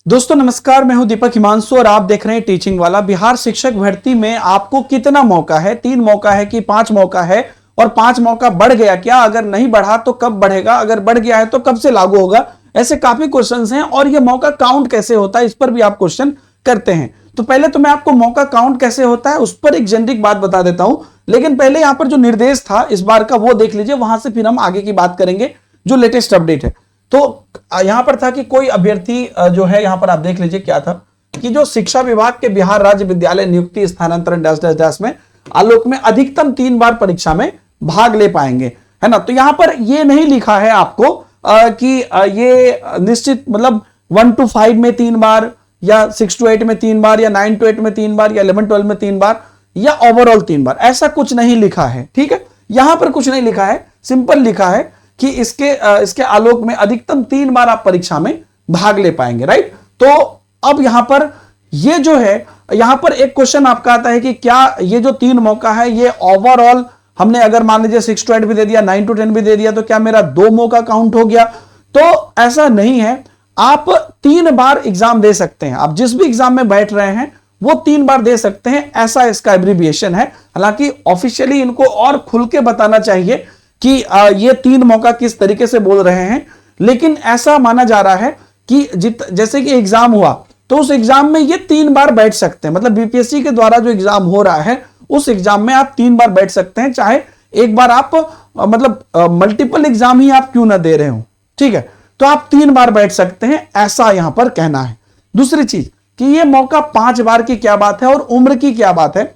दोस्तों नमस्कार, मैं हूं दीपक हिमांशु और आप देख रहे हैं टीचिंग वाला। बिहार शिक्षक भर्ती में आपको कितना मौका है? 3 मौका है कि 5 मौका है? और 5 मौका बढ़ गया क्या? अगर नहीं बढ़ा तो कब बढ़ेगा? अगर बढ़ गया है तो कब से लागू होगा? ऐसे काफी क्वेश्चंस हैं और ये मौका काउंट कैसे होता है इस पर भी आप क्वेश्चन करते हैं। तो पहले तो मैं आपको मौका काउंट कैसे होता है उस पर एक जेनरिक बात बता देता हूं, लेकिन पहले यहां पर जो निर्देश था इस बार का वो देख लीजिए, वहां से फिर हम आगे की बात करेंगे जो लेटेस्ट अपडेट है। तो यहां पर था कि कोई अभ्यर्थी जो है, यहां पर आप देख लीजिए क्या था कि जो शिक्षा विभाग के बिहार राज्य विद्यालय नियुक्ति स्थानांतरण डैश डैश डैश में आलोक में अधिकतम 3 बार परीक्षा में भाग ले पाएंगे, है ना। तो यहां पर ये नहीं लिखा है आपको कि ये निश्चित मतलब 1 to 5 में 3 बार या 6 to 8 में 3 बार या 9 to 8 में 3 बार या 11 12 में 3 बार या ओवरऑल 3 बार, ऐसा कुछ नहीं लिखा है। ठीक है, यहां पर कुछ नहीं लिखा है, सिंपल लिखा है कि इसके आलोक में अधिकतम 3 बार आप परीक्षा में भाग ले पाएंगे, राइट। तो अब यहां पर ये जो है, यहां पर एक क्वेश्चन आपका आता है कि क्या ये जो 3 मौका है ये ओवरऑल हमने अगर मान लीजिए 6 to 8 भी दे दिया, 9 to 10 भी दे दिया, तो क्या मेरा 2 मौका काउंट हो गया? तो ऐसा नहीं है, आप 3 बार एग्जाम दे सकते हैं। आप जिस भी एग्जाम में बैठ रहे हैं वो 3 बार दे सकते हैं, ऐसा इसका एब्रिविएशन है। हालांकि ऑफिशियली इनको और खुल के बताना चाहिए कि ये 3 मौका किस तरीके से बोल रहे हैं, लेकिन ऐसा माना जा रहा है कि जैसे कि एग्जाम हुआ तो उस एग्जाम में ये 3 बार बैठ सकते हैं। मतलब बीपीएससी के द्वारा जो एग्जाम हो रहा है उस एग्जाम में आप 3 बार बैठ सकते हैं, चाहे एक बार आप मतलब मल्टीपल एग्जाम ही आप क्यों ना दे रहे हो, ठीक है। तो आप 3 बार बैठ सकते हैं, ऐसा यहां पर कहना है। दूसरी चीज कि ये मौका 5 बार की क्या बात है और उम्र की क्या बात है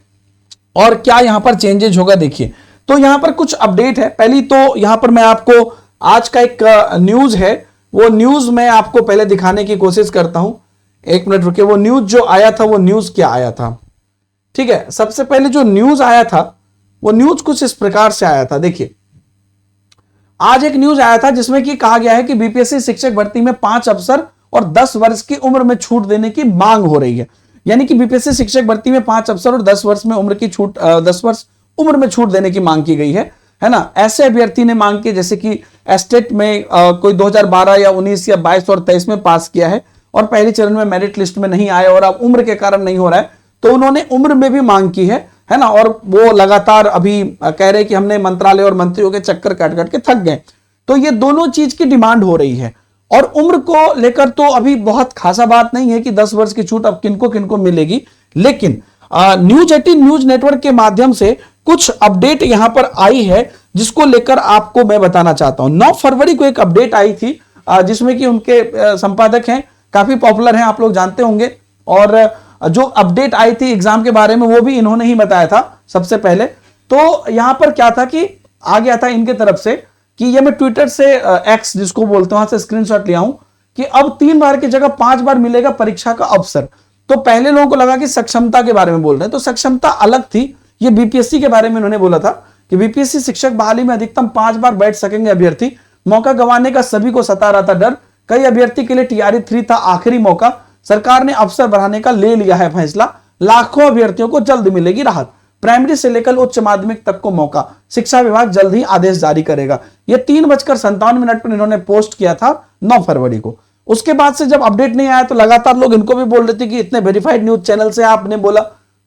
और क्या यहां पर चेंजेज होगा, देखिए। तो यहां पर कुछ अपडेट है। पहली तो यहां पर मैं आपको आज का एक न्यूज है, वो न्यूज मैं आपको पहले दिखाने की कोशिश करता हूं। 1 मिनट रुकिए। वो न्यूज जो आया था वो न्यूज क्या आया था, ठीक है। सबसे पहले जो न्यूज आया था वो न्यूज कुछ इस प्रकार से आया था। देखिए, आज एक न्यूज आया था जिसमें कि कहा गया है कि बीपीएससी शिक्षक भर्ती में 5 अफसर और 10 वर्ष की उम्र में छूट देने की मांग हो रही है। यानी कि बीपीएससी शिक्षक भर्ती में 5 अफसर और 10 वर्ष में उम्र की छूट 10 वर्ष उम्र में छूट देने की मांग की गई है ना। ऐसे अभ्यर्थी ने मांग की जैसे कि एस्टेट में कोई 2012 या 19 या 22 और 23 में पास किया है और पहले चरण में मेरिट लिस्ट में नहीं आए और अब उम्र के कारण नहीं हो रहा है, तो उन्होंने उम्र में भी मांग की है ना। और वो लगातार अभी कह रहे कि हमने मंत्रालय और मंत्रियों के चक्कर काट काट के थक गए। तो ये दोनों चीज की डिमांड हो रही है और उम्र को लेकर तो अभी बहुत खासा बात नहीं है कि 10 वर्ष की छूट अब किनको किनको मिलेगी, लेकिन न्यूज 18 न्यूज नेटवर्क के माध्यम से कुछ अपडेट यहां पर आई है जिसको लेकर आपको मैं बताना चाहता हूं। 9 फरवरी को एक अपडेट आई थी जिसमें कि उनके संपादक हैं, काफी पॉपुलर हैं, आप लोग जानते होंगे। और जो अपडेट आई थी एग्जाम के बारे में वो भी इन्होंने ही बताया था सबसे पहले। तो यहां पर क्या था कि आ गया था इनके तरफ से कि ये मैं ट्विटर से एक्स जिसको बोलते हैं वहां से स्क्रीनशॉट लिया हूं कि अब 3 बार की जगह 5 बार मिलेगा परीक्षा का अवसर। तो पहले लोगों को लगा कि सक्षमता के बारे में बोल रहे हैं, तो सक्षमता अलग थी। ये बीपीएससी के बारे में उन्होंने बोला था कि बीपीएससी शिक्षक बहाली में अधिकतम 5 बार बैठ सकेंगे अभ्यर्थी। मौका गंवाने का सभी को सता रहा था डर। कई अभ्यर्थी के लिए टीआरई 3 था आखिरी मौका। सरकार ने अवसर बढ़ाने का ले लिया है फैसला। लाखों अभ्यर्थियों को जल्द मिलेगी राहत। प्राइमरी से लेकर उच्च माध्यमिक तक को मौका। शिक्षा विभाग जल्द ही आदेश जारी करेगा। यह 3:57 पर इन्होंने पोस्ट किया था 9 फरवरी को। उसके बाद से जब अपडेट नहीं आया तो लगातार लोग इनको भी बोल रहे थे कि इतने वेरीफाइड न्यूज चैनल से आपने बोला।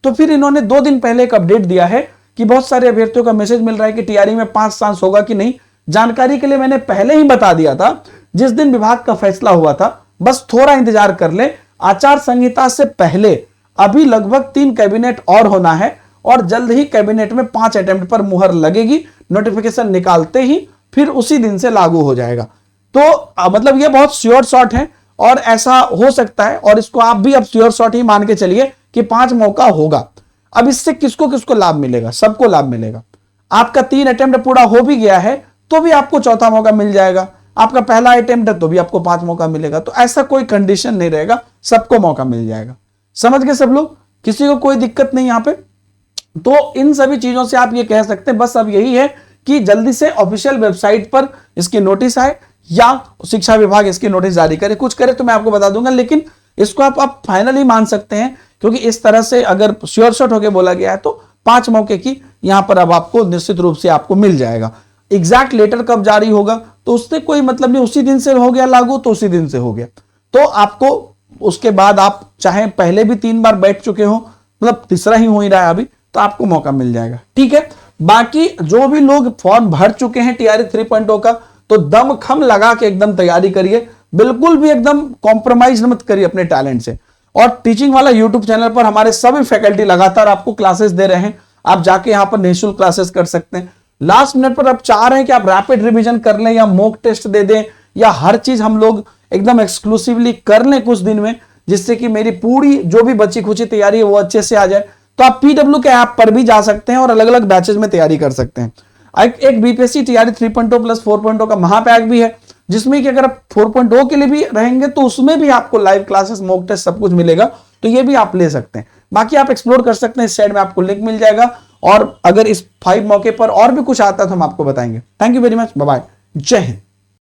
तो फिर इन्होंने 2 दिन पहले एक अपडेट दिया है कि बहुत सारे अभ्यर्थियों का मैसेज मिल रहा है कि टीआरई में 5 चांस होगा कि नहीं। जानकारी के लिए मैंने पहले ही बता दिया था जिस दिन विभाग का फैसला हुआ था, बस थोड़ा इंतजार कर ले। आचार संहिता से पहले अभी लगभग 3 कैबिनेट और होना है और जल्द ही कैबिनेट में 5 अटेम्प्ट पर मुहर लगेगी। नोटिफिकेशन निकालते ही फिर उसी दिन से लागू हो जाएगा। तो मतलब ये बहुत श्योर शॉट है और ऐसा हो सकता है और इसको आप भी अब श्योर शॉट ही मान के चलिए कि 5 मौका होगा। अब इससे किसको किसको लाभ मिलेगा? सबको लाभ मिलेगा। आपका 3 अटेम्प्ट पूरा हो भी गया है तो भी आपको चौथा मौका मिल जाएगा। आपका पहला अटेम्प्ट है तो भी आपको 5 मौका मिलेगा। तो ऐसा कोई कंडीशन नहीं रहेगा, सबको मौका मिल जाएगा। समझ गए सब लोग? किसी को कोई दिक्कत नहीं यहां पे। तो इन सभी चीजों से आप ये कह सकते हैं, बस अब यही है कि जल्दी से ऑफिशियल वेबसाइट पर इसकी नोटिस आए या शिक्षा विभाग इसकी नोटिस जारी करे। कुछ करे तो मैं आपको बता दूंगा, लेकिन इसको आप फाइनली मान सकते हैं क्योंकि इस तरह से अगर श्योर शॉट होकर बोला गया है तो 5 मौके की यहां पर अब आपको निश्चित रूप से आपको मिल जाएगा। एग्जैक्ट लेटर कब जारी होगा तो उससे कोई मतलब नहीं, उसी दिन से हो गया लागू तो उसी दिन से हो गया। तो आपको उसके बाद आप चाहे पहले भी 3 बार बैठ चुके हो, मतलब तीसरा ही हो ही रहा है अभी, तो आपको मौका मिल जाएगा। ठीक है, बाकी जो भी लोग फॉर्म भर चुके हैं टीआरई 3.0 का, तो दम खम लगा के एकदम तैयारी करिए, बिल्कुल भी एकदम कॉम्प्रोमाइज मत करिए अपने टैलेंट से। और टीचिंग वाला यूट्यूब चैनल पर हमारे सभी फैकल्टी लगातार आपको क्लासेस दे रहे हैं, आप जाके यहां पर निःशुल्क क्लासेस कर सकते हैं। लास्ट मिनट पर आप चाह रहे हैं कि आप रैपिड रिवीजन कर लें या मॉक टेस्ट दे दें, या हर चीज हम लोग एकदम एक्सक्लूसिवली कर लें कुछ दिन में, जिससे कि मेरी पूरी जो भी बची खुची तैयारी है वो अच्छे से आ जाए, तो आप पीडब्ल्यू के ऐप पर भी जा सकते हैं और अलग अलग बैचेज में तैयारी कर सकते हैं। एक बीपीएससी टीआरई 3.0 प्लस 4.0 का महापैक भी है, जिसमें कि अगर आप 4.0 के लिए भी रहेंगे तो उसमें भी आपको लाइव क्लासेस, मॉक टेस्ट सब कुछ मिलेगा, तो ये भी आप ले सकते हैं। बाकी आप एक्सप्लोर कर सकते हैं, इस साइड में आपको लिंक मिल जाएगा, और अगर इस 5 मौके पर और भी कुछ आता है तो हम आपको बताएंगे। Thank you very much, bye bye, Jai Hind.